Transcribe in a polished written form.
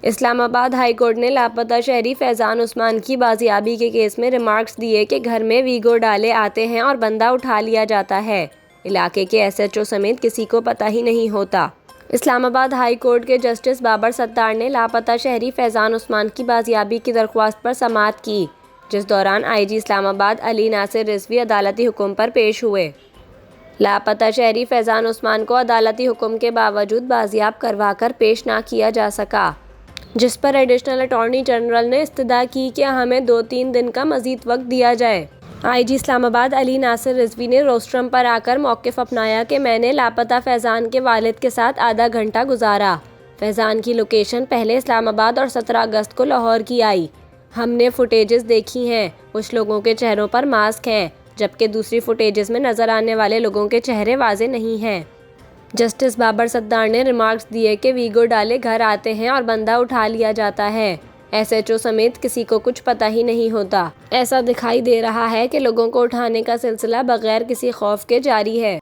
اسلام آباد high court نے لاپتہ شہری فیضان عثمان کی بازیابی کے کیس میں ریمارکس دیے کہ گھر میں ویگو ڈالے آتے ہیں اور بندہ اٹھا لیا جاتا ہے۔ علاقے کے ایس ایچ او سمیت کسی کو پتہ ہی نہیں ہوتا۔ اسلام آباد ہائی کورٹ کے جسٹس بابر ستار نے لاپتہ شہری فیضان عثمان کی بازیابی کی درخواست پر سماعت کی، جس دوران آئی جی اسلام آباد علی ناصر رضوی عدالتی حکم پر پیش ہوئے۔ لاپتہ شہری فیضان عثمان کو عدالتی حکم کے باوجود بازیاب کروا کر پیش نہ کیا جا سکا، جس پر ایڈیشنل اٹارنی جنرل نے استدعا کی کہ ہمیں 2-3 دن کا مزید وقت دیا جائے۔ آئی جی اسلام آباد علی ناصر رضوی نے روسٹرم پر آ کر موقف اپنایا کہ میں نے لاپتہ فیضان کے والد کے ساتھ آدھا گھنٹہ گزارا۔ فیضان کی لوکیشن پہلے اسلام آباد اور 17 اگست کو لاہور کی آئی۔ ہم نے فوٹیجز دیکھی ہیں، کچھ لوگوں کے چہروں پر ماسک ہیں، جبکہ دوسری فوٹیجز میں نظر آنے والے لوگوں کے چہرے واضح نہیں ہیں۔ جسٹس بابر ستار نے ریمارکس دیے کہ ویگو ڈالے گھر آتے ہیں اور بندہ اٹھا لیا جاتا ہے۔ ایس ایچ او سمیت کسی کو کچھ پتہ ہی نہیں ہوتا۔ ایسا دکھائی دے رہا ہے کہ لوگوں کو اٹھانے کا سلسلہ بغیر کسی خوف کے جاری ہے۔